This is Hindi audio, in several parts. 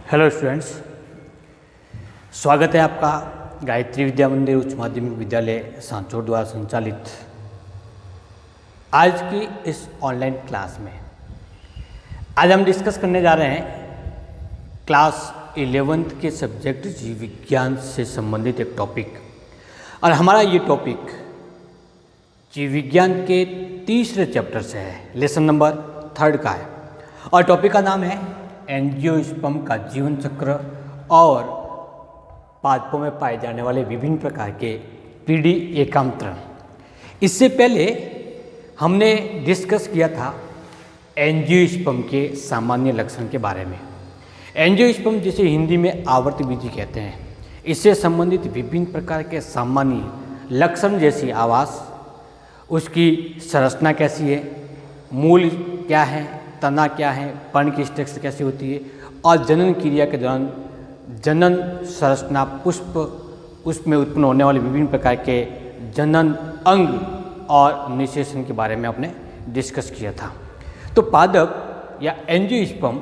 हेलो स्टूडेंट्स, स्वागत है आपका गायत्री विद्या मंदिर उच्च माध्यमिक विद्यालय सांचौर द्वारा संचालित आज की इस ऑनलाइन क्लास में। आज हम डिस्कस करने जा रहे हैं क्लास 11th के सब्जेक्ट जीव विज्ञान से संबंधित एक टॉपिक, और हमारा ये टॉपिक जीव विज्ञान के तीसरे चैप्टर से है, लेसन नंबर 3 का है, और टॉपिक का नाम है एंजियोस्पर्म का जीवन चक्र और पादपों में पाए जाने वाले विभिन्न प्रकार के पीढ़ी एकांतरण। इससे पहले हमने डिस्कस किया था एंजियोस्पर्म के सामान्य लक्षण के बारे में। एंजियोस्पर्म जिसे हिंदी में आवर्त बीजी कहते हैं, इससे संबंधित विभिन्न प्रकार के सामान्य लक्षण जैसी आवास, उसकी संरचना कैसी है, मूल क्या है, तना क्या है, पर्ण की स्ट्रक्चर कैसी होती है, और जनन क्रिया के दौरान जनन संरचना, पुष्प, उसमें उत्पन्न होने वाले विभिन्न प्रकार के जनन अंग और निषेचन के बारे में आपने डिस्कस किया था। तो पादप या एंजियोस्पर्म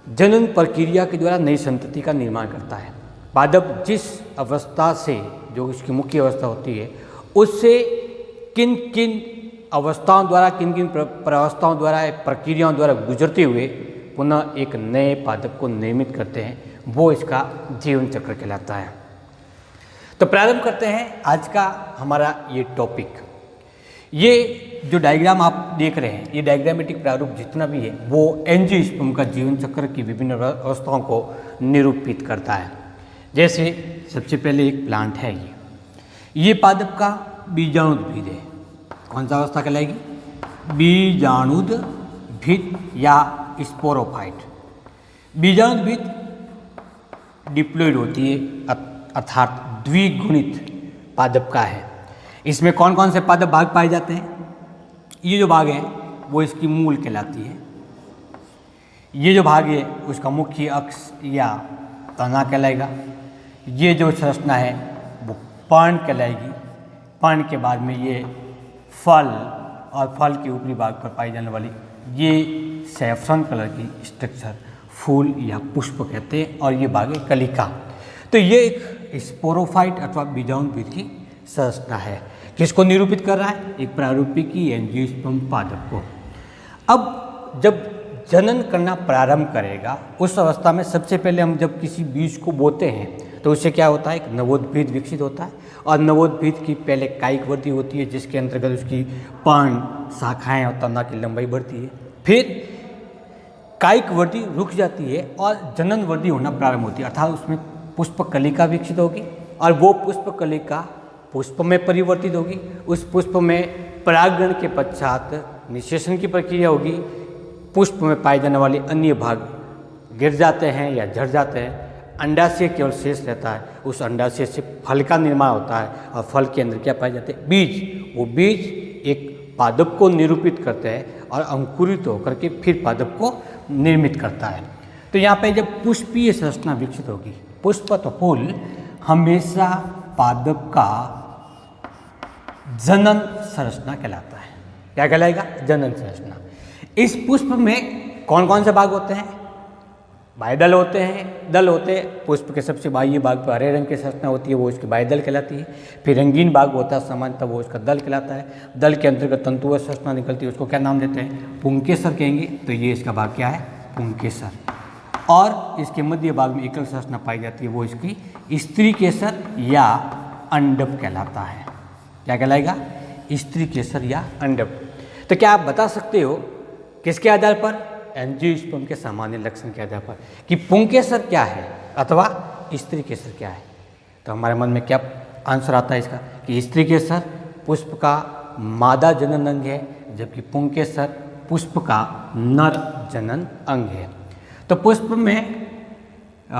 जनन प्रक्रिया के द्वारा नई संतति का निर्माण करता है। पादप जिस अवस्था से, जो उसकी मुख्य अवस्था होती है, उससे किन किन अवस्थाओं द्वारा, किन किन प्रावस्थाओं द्वारा, प्रक्रियाओं द्वारा गुजरते हुए पुनः एक नए पादप को निर्मित करते हैं, वो इसका जीवन चक्र कहलाता है। तो प्रारंभ करते हैं आज का हमारा ये टॉपिक। ये जो डायग्राम आप देख रहे हैं, ये डायग्रामेटिक प्रारूप जितना भी है, वो एंजियोस्पर्म का जीवन चक्र की विभिन्न अवस्थाओं को निरूपित करता है। जैसे सबसे पहले एक प्लांट है, ये पादप का बीजाणुद्भिद है। कौन सा अवस्था कहलाएगी? बीजाणुद्भिद या स्पोरोफाइट। बीजाणुद्भिद डिप्लॉइड होती है, अर्थात द्विगुणित पादप का है। इसमें कौन कौन से पादप भाग पाए जाते हैं? ये जो भाग है वो इसकी मूल कहलाती है। ये जो भाग है उसका मुख्य अक्ष या तना कहलाएगा। ये जो संरचना है वो पर्ण कहलाएगी। पर्ण के बाद में ये फल, और फल के ऊपरी भाग पर पाई जाने वाली ये सैफरन कलर की स्ट्रक्चर फूल या पुष्प कहते हैं, और ये भाग है कलिका। तो ये एक स्पोरोफाइट अथवा बीजाणुद्भिद की संरचना है। किसको निरूपित कर रहा है? एक प्रारूपिकी एंजियोस्पर्म पादप को। अब जब जनन करना प्रारंभ करेगा, उस अवस्था में सबसे पहले हम जब किसी बीज को बोते हैं तो उससे क्या होता है? एक नवोद्भिद विकसित होता है, और नवोद्भिद की पहले कायिक वृद्धि होती है, जिसके अंतर्गत उसकी पर्ण, शाखाएं और तना की लंबाई बढ़ती है। फिर कायिक वृद्धि रुक जाती है और जनन वृद्धि होना प्रारंभ होती है, अर्थात उसमें पुष्प कलिका विकसित होगी, और वो पुष्प कलिका पुष्प में परिवर्तित होगी। उस पुष्प में परागण के पश्चात निषेचन की प्रक्रिया होगी। पुष्प में पाए जाने वाले अन्य भाग गिर जाते हैं या झड़ जाते हैं। अंडाशय केवल शेष रहता है। उस अंडाशय से फल का निर्माण होता है, और फल के अंदर क्या पाए जाते हैं? बीज। वो बीज एक पादप को निरूपित करते हैं और अंकुरित होकर के फिर पादप को निर्मित करता है। तो यहाँ पे जब पुष्पीय संरचना विकसित होगी, पुष्प तो फूल हमेशा पादप का जनन संरचना कहलाता है। क्या कहलाएगा? जनन संरचना। इस पुष्प में कौन कौन से भाग होते हैं? बाह्यदल होते हैं, दल होते हैं। पुष्प के सबसे बाह्य भाग पर हरे रंग की संरचना होती है, वो इसकी बाह्यदल कहलाती है। फिर रंगीन भाग होता है सामान्यतः, वो इसका दल कहलाता है। दल के अंतर्गत तंतुवत संरचना निकलती है, उसको क्या नाम देते हैं? पुंकेसर कहेंगे। तो ये इसका भाग क्या है? पुंकेसर। और इसके मध्य भाग में एकल संरचना पाई जाती है, वो इसकी स्त्री केसर या अंडप कहलाता है। क्या कहलाएगा? स्त्री केसर या अंडप। तो क्या आप बता सकते हो किसके आधार पर? एंजियोस्पर्म के सामान्य लक्षण के आधार पर कि पुंकेसर क्या है अथवा स्त्री केसर क्या है। तो हमारे मन में क्या आंसर आता है इसका? कि स्त्री केसर पुष्प का मादा जनन अंग है, जबकि पुंकेसर पुष्प का नर जनन अंग है। तो पुष्प में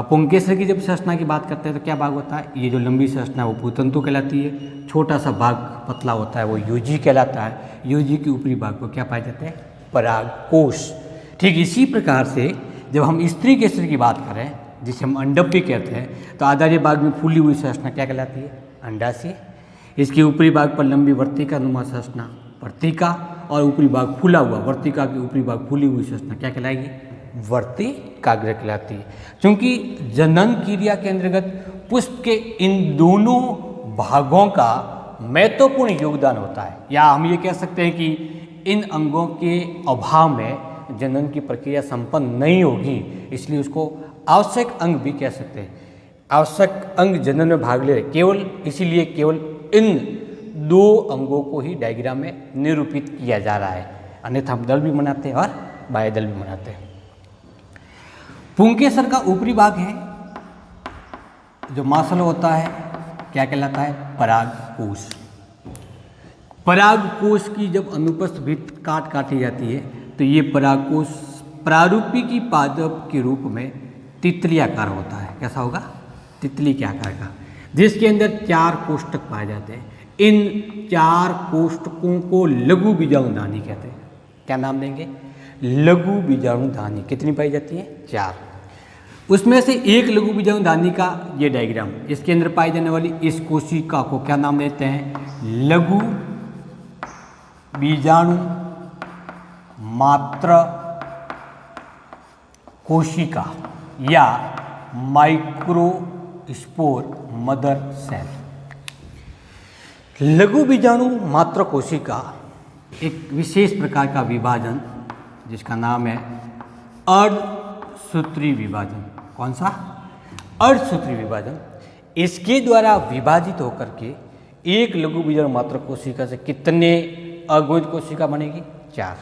पुंकेसर की जब संरचना की बात करते हैं तो क्या भाग होता है? ये जो लंबी संरचना है वो भूतंतु कहलाती है। छोटा सा भाग पतला होता है, वो योजी कहलाता है। योजी के ऊपरी भाग को क्या पाए जाते हैं? परागकोश। ठीक इसी प्रकार से जब हम स्त्री केसर की बात करें, जिसे हम अंडप भी कहते हैं, तो आधार्य भाग में फूली हुई संरचना क्या कहलाती है? अंडाशय। इसके ऊपरी भाग पर लंबी वर्तिका नुमा संरचना वर्तिका, और ऊपरी भाग फूला हुआ, वर्तिका के ऊपरी भाग फूली हुई संरचना क्या कहलाएगी? वर्तिकाग्र कहलाती है। क्योंकि जनन क्रिया के अंतर्गत पुष्प के इन दोनों भागों का महत्वपूर्ण योगदान होता है, या हम ये कह सकते हैं कि इन अंगों के अभाव में जनन की प्रक्रिया संपन्न नहीं होगी, इसलिए उसको आवश्यक अंग भी कह सकते हैं। आवश्यक अंग जनन में भाग ले रहे, केवल इसीलिए केवल इन दो अंगों को ही डायग्राम में निरूपित किया जा रहा है, अन्यथा हम दल भी बनाते हैं और बाह्य दल भी बनाते हैं। पुंकेसर का ऊपरी भाग है जो मांसल होता है, क्या कहलाता है? परागकोश। परागकोश की जब अनुपस्थ भित्ति काटी जाती है तो ये परागकोश प्रारूपी की पादप के रूप में तितली आकार होता है। कैसा होगा? तितली के आकार का, जिसके अंदर 4 कोष्ठक पाए जाते हैं। इन 4 कोष्ठकों को लघु बीजाणुधानी कहते हैं। क्या नाम देंगे? लघु बीजाणुधानी। कितनी पाई जाती है? 4। उसमें से एक लघु बीजाणुधानी का ये डायग्राम, इसके अंदर पाई जाने वाली इस कोशिका को क्या नाम देते हैं? लघु बीजाणु मात्र कोशिका या माइक्रोस्पोर मदर सेल। लघु बीजाणु मात्र कोशिका एक विशेष प्रकार का विभाजन जिसका नाम है अर्धसूत्री विभाजन। कौन सा? अर्धसूत्री विभाजन। इसके द्वारा विभाजित होकर के एक लघु बीजाणु मात्र कोशिका से कितने अगोहित कोशिका बनेगी? 4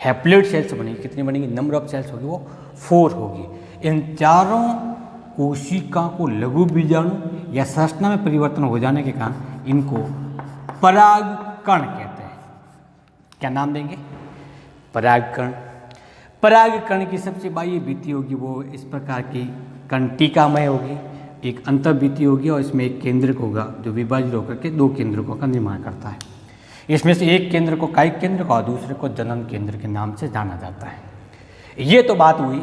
हैप्लॉइड सेल्स बनेगी। कितनी बनेगी? नंबर ऑफ सेल्स होगी वो 4 होगी। इन चारों कोशिका को लघु बीजाणु या संरचना में परिवर्तन हो जाने के कारण इनको परागकण कहते हैं। क्या नाम देंगे? परागकण। परागकण की सबसे बाह्य भित्ति होगी वो इस प्रकार की कंटिकामय होगी, एक अंतर्भित्ति होगी और इसमें एक केंद्रक होगा जो विभाजित होकर के 2 केंद्रकों का निर्माण करता है। इसमें से एक केंद्र को कायिक केंद्र और दूसरे को जनन केंद्र के नाम से जाना जाता है। ये तो बात हुई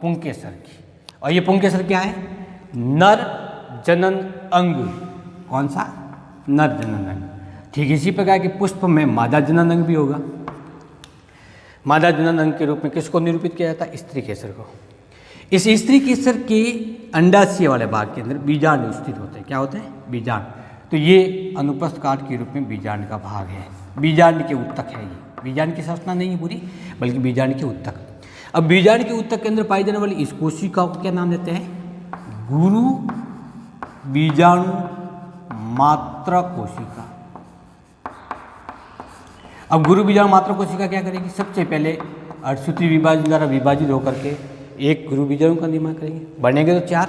पुंकेसर की। और ये पुंकेसर क्या है? नर जनन अंग। कौन सा? नर जनन अंग। ठीक इसी प्रकार के पुष्प में मादा जनन अंग भी होगा। मादा जनन अंग के रूप में किसको निरूपित किया जाता है? स्त्री केसर को। इस स्त्री केसर के अंडाशय वाले भाग के अंदर बीजांड स्थित होते हैं। क्या होते हैं? बीजांड। तो ये अनुप्रस्थ काट के रूप में बीजांड का भाग है। बीजांड के उत्तक है ये। बीजांड की संरचना नहीं है पूरी, बल्कि बीजांड के उत्तक। अब बीजांड के उत्तक के अंदर पाई जाने वाली इस कोशिका को क्या नाम देते हैं? गुरु बीजाणु मात्र कोशिका। अब गुरु बीजाणु मात्र कोशिका क्या करेगी? सबसे पहले अर्धसूत्री विभाजन द्वारा विभाजित होकर के एक गुरु बीजाणु का निर्माण करेंगे। बनेंगे तो 4,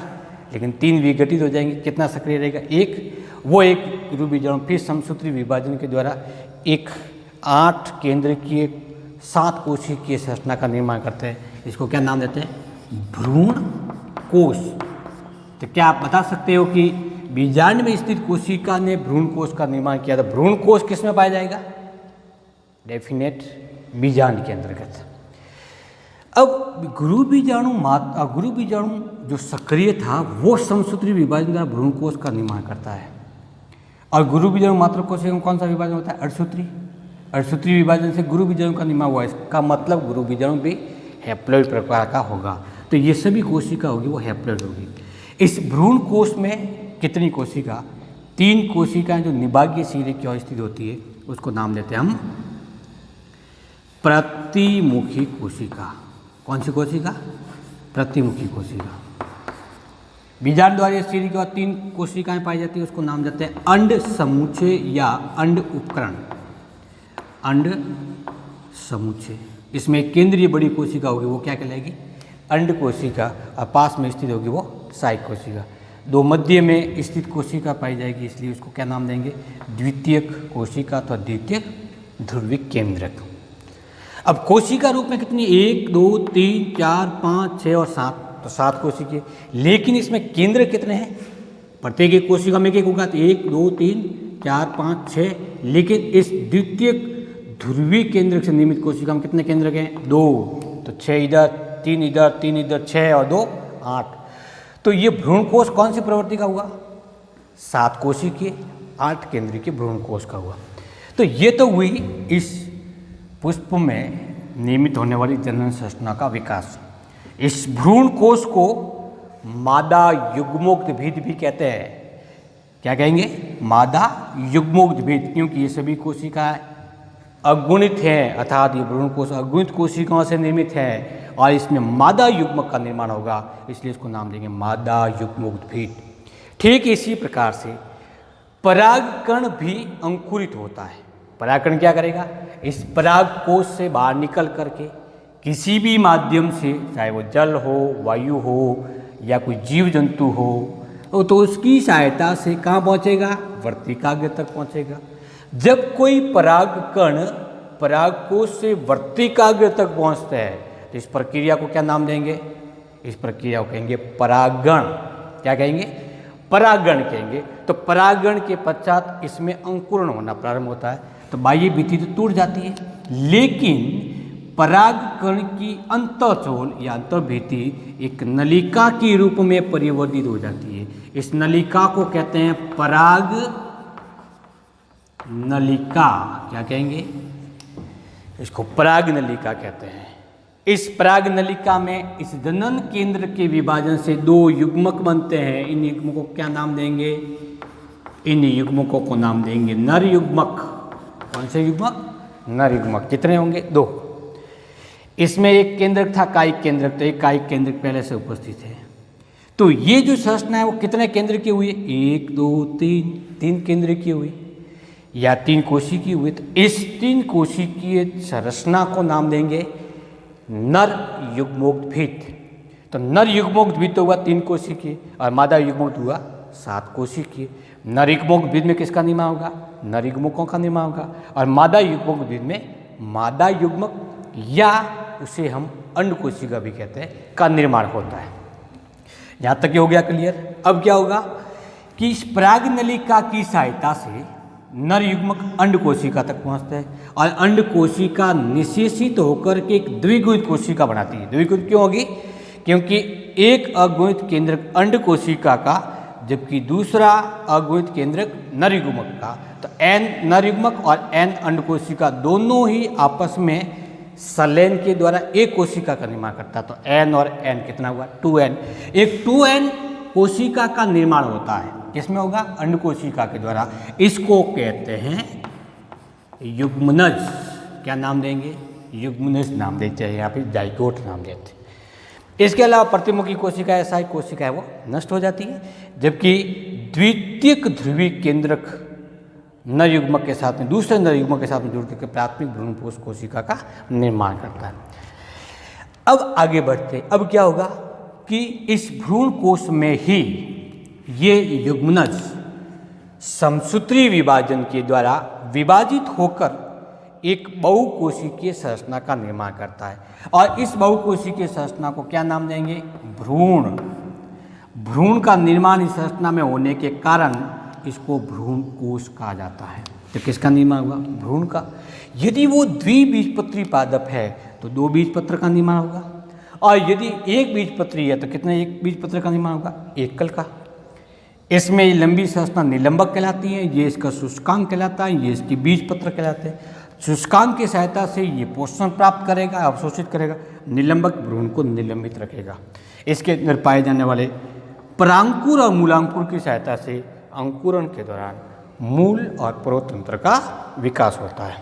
लेकिन 3 विघटित हो जाएंगे। कितना सक्रिय रहेगा? 1। वो एक गुरु बीजाणु फिर समसूत्री विभाजन के द्वारा एक 8 केंद्र की 7 कोशिकीय संरचना का निर्माण करते हैं। इसको क्या नाम देते हैं? भ्रूण कोश। तो क्या आप बता सकते हो कि बीजांड में स्थित कोशिका ने भ्रूण कोश का निर्माण किया था? भ्रूण कोश किस में पाया जाएगा? डेफिनेट बीजांड के अंतर्गत। अब गुरु बीजाणु जो सक्रिय था वो समसूत्री विभाजन द्वारा भ्रूण कोश का निर्माण करता है। और गुरु बीजाणु मात्र कोशिका में कौन सा विभाजन होता है? अर्धसूत्री। अर्धसूत्री विभाजन से गुरु बीजाणु का निर्माण हुआ। इसका मतलब गुरु बीजाणु भी हैप्लॉइड प्रकार का होगा। तो ये सभी कोशिका होगी वो हैप्लॉइड होगी। इस भ्रूण कोश में कितनी कोशिका? 3 कोशिकाएं जो निभागीय सिरे की ओर स्थित होती है उसको नाम देते हैं हम प्रतिमुखी कोशिका। कौन सी कोशिका? प्रतिमुखी कोशिका। बीजांड द्वारा सिरे की ओर 3 कोशिकाएं पाई जाती है, उसको नाम देते हैं अंड समुच्चय या अंड उपकरण। अंड समुच्चय। इसमें एक केंद्रीय बड़ी कोशिका होगी वो क्या कहलाएगी? अंड कोशिका। और पास में स्थित होगी वो सहायक कोशिका। 2 मध्य में स्थित कोशिका पाई जाएगी, इसलिए उसको क्या नाम देंगे? द्वितीयक कोशिका अथवा द्वितीयक ध्रुविक केंद्रक। अब कोशिका रूप में कितनी? 1, 2, 3, 4, 5, 6 और 7। तो 7 कोशिकाएं। लेकिन इसमें केंद्र कितने हैं? प्रत्येक एक कोशिका में एक होगा। 1, 2, 3, 4, 5, 6। लेकिन इस द्वितीयक ध्रुवीय केंद्र से निर्मित कोशिका में कितने केंद्रक हैं? 2। तो 6 इधर, 3 इधर, 3 इधर, 6 और 2 8। तो ये भ्रूण कोश कौन सी प्रवृत्ति का हुआ? 7 कोशिकीय 8 केंद्रीय के भ्रूण कोश का हुआ। तो ये तो हुई इस पुष्प में नियमित होने वाली जनन संरचना का विकास। इस भ्रूण कोश को मादा युग्मोद्भिद भी कहते हैं। क्या कहेंगे? मादा युग्मोद्भिद, क्योंकि ये सभी कोशिकाएं अगुणित हैं, अर्थात ये भ्रूण कोश अगुणित कोशिकाओं से निर्मित है और इसमें मादा युग्मक का निर्माण होगा, इसलिए इसको नाम देंगे मादा युग्मोद्भिद। ठीक इसी प्रकार से परागकण भी अंकुरित होता है। परागकण क्या करेगा? इस पराग कोश से बाहर निकल करके किसी भी माध्यम से, चाहे वो जल हो, वायु हो या कोई जीव जंतु हो, तो उसकी सहायता से कहाँ पहुँचेगा? वर्तिकाग्र तक पहुँचेगा। जब कोई परागकण पराग कोश से वर्तिकाग्र तक पहुँचता है तो इस प्रक्रिया को क्या नाम देंगे? इस प्रक्रिया को कहेंगे परागण। क्या कहेंगे? परागण कहेंगे। तो परागण के पश्चात इसमें अंकुरण होना प्रारंभ होता है, तो बाह्य भित्ति तो टूट जाती है, लेकिन परागकण की अंतःचोल या अंतर्भित्ति एक नलिका के रूप में परिवर्तित हो जाती है। इस नलिका को कहते हैं पराग नलिका। क्या कहेंगे? इसको पराग नलिका कहते हैं। इस पराग नलिका में इस जनन केंद्र के विभाजन से दो युग्मक बनते हैं। इन युग्मकों को क्या नाम देंगे? इन युग्मकों को नाम देंगे नर युग्मक। कौन से युग्मक? नर युग्मक। कितने होंगे? 2। इसमें एक केंद्रक था कायिक केंद्रक, तो एक कायिक केंद्रक पहले से उपस्थित है। तो ये जो संरचना है वो कितने केंद्र की हुई? 1 2 3 केंद्र की हुई या 3 कोशिकीय हुई। तो इस 3 कोशिकीय संरचना को नाम देंगे नर युग्मोद्भिद। तो नर युग्मोद्भिद तो हुआ 3 कोशिकीय और मादा युग्मोद्भिद हुआ 7 कोशिकीय। नर युग्मोद्भिद में किसका निर्माण होगा? नर युग्मकों का निर्माण होगा। और मादा युग्मोद्भिद में मादा युग्मक या उसे हम अंड कोशिका भी कहते हैं का निर्माण होता है। यहाँ तक ये हो गया क्लियर। अब क्या होगा कि इस पराग नलिका की सहायता से नर युग्मक अंड कोशिका तक पहुंचते हैं और अंड कोशिका निषेचित होकर के एक द्विगुणित कोशिका बनाती है। द्विगुणित क्यों होगी? क्योंकि एक अगुणित केंद्रक अंड कोशिका का जबकि दूसरा अगुणित केंद्रक नर युग्मक का। तो एन नर युग्मक और एन अंड कोशिका दोनों ही आपस में संलयन के द्वारा एक कोशिका का निर्माण करता है। तो एन और एन कितना हुआ? 2n। एक 2n कोशिका का निर्माण होता है। किसमें होगा? अंड कोशिका के द्वारा। इसको कहते हैं युग्मनज। क्या नाम देंगे? युग्मनज नाम देते हैं, यहाँ पे जाइगोट नाम देते हैं। इसके अलावा प्रतिमुखी कोशिका ऐसा ही कोशिका है वो नष्ट हो जाती है, जबकि द्वितीयक ध्रुवीय केंद्रक नर युग्मक के साथ में दूसरे नर युग्मक के साथ में जुड़ करके प्राथमिक भ्रूणपोष कोशिका का निर्माण करता है। अब आगे बढ़ते, अब क्या होगा कि इस भ्रूण कोश में ही ये युग्मनज समसूत्री विभाजन के द्वारा विभाजित होकर एक बहुकोशिकीय संरचना का निर्माण करता है और इस बहुकोशिकीय संरचना को क्या नाम देंगे? भ्रूण। भ्रूण का निर्माण इस संरचना में होने के कारण इसको भ्रूण कोश कहा जाता है। तो किसका निर्माण हुआ? भ्रूण का। यदि वो द्विबीजपत्री पादप है तो 2 बीजपत्र का निर्माण होगा और यदि एक बीजपत्री है तो कितने एक बीजपत्र का निर्माण होगा? एकल का। इसमें लंबी संरचना निलंबक कहलाती है, ये इसका शुष्कांग कहलाता है, ये इसके बीजपत्र कहलाते हैं। शुष्कांग की सहायता से ये पोषण प्राप्त करेगा, अवशोषित करेगा, निलंबक भ्रूण को निलंबित रखेगा। इसके अंदर पाए जाने वाले परांकुर और मूलांकुर की सहायता से अंकुरण के दौरान मूल और प्रोतंत्र का विकास होता है।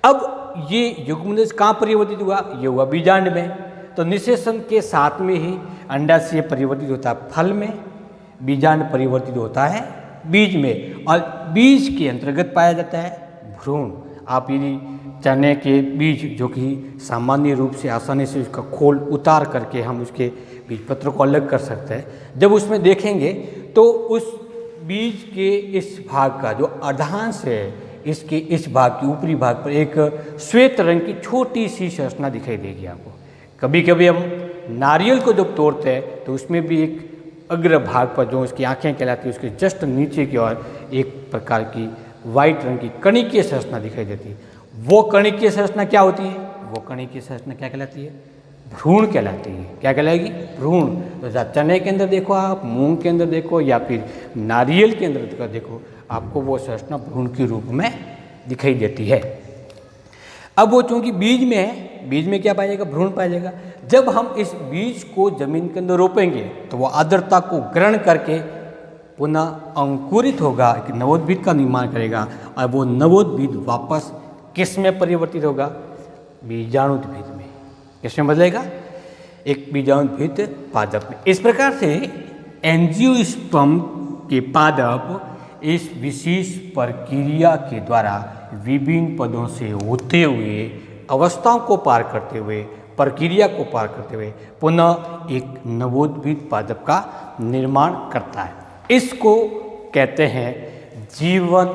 अब ये युग्मनज कहाँ परिवर्तित हुआ? ये हुआ बीजांड में। तो निषेचन के साथ में ही अंडाशय परिवर्तित होता है फल में, बीजांड परिवर्तित होता है बीज में और बीज के अंतर्गत पाया जाता है भ्रूण। आप यदि चने के बीज जो कि सामान्य रूप से आसानी से उसका खोल उतार करके हम उसके बीजपत्र को अलग कर सकते हैं, जब उसमें देखेंगे तो उस बीज के इस भाग का जो अर्धांश है, इसके इस भाग के ऊपरी भाग पर एक श्वेत रंग की छोटी सी संरचना दिखाई देगी आपको। कभी कभी हम नारियल को जब तोड़ते हैं तो उसमें भी एक अग्र भाग पर जो उसकी आंखें कहलाती है उसके जस्ट नीचे की ओर एक प्रकार की वाइट रंग की कणिकीय संरचना दिखाई देती है। वो कणिकीय संरचना क्या होती है? वो कणिकीय संरचना क्या कहलाती है? भ्रूण कहलाती है। क्या कहलाएगी? भ्रूण। तो चने के अंदर देखो आप, मूंग के अंदर देखो या फिर नारियल के अंदर देखो, आपको वो संरचना भ्रूण के रूप में दिखाई देती है। अब वो चूंकि बीज में है बीज में क्या पाया जाएगा? भ्रूण पाया जाएगा। जब हम इस बीज को जमीन के अंदर रोपेंगे तो वो आर्द्रता को ग्रहण करके पुनः अंकुरित होगा, एक नवोद्भिद का निर्माण करेगा और वो नवोद्भिद वापस किस में परिवर्तित होगा? बीजाणुद्भिद में। किस में बदलेगा? एक बीजाणुद्भिद पादप में। इस प्रकार से एंजियोस्पर्म के पादप इस विशेष प्रक्रिया के द्वारा विभिन्न पदों से होते हुए, अवस्थाओं को पार करते हुए, प्रक्रिया को पार करते हुए पुनः एक नवोद्भिद पादप का निर्माण करता है। इसको कहते हैं जीवन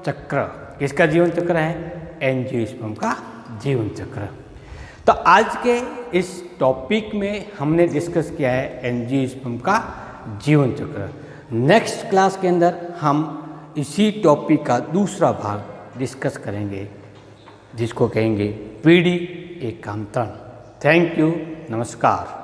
चक्र। किसका जीवन चक्र है? एंजियोस्पर्म का जीवन चक्र। तो आज के इस टॉपिक में हमने डिस्कस किया है एंजियोस्पर्म का जीवन चक्र। नेक्स्ट क्लास के अंदर हम इसी टॉपिक का दूसरा भाग डिस्कस करेंगे, जिसको कहेंगे पीढ़ी एकांतरण। थैंक यू, नमस्कार।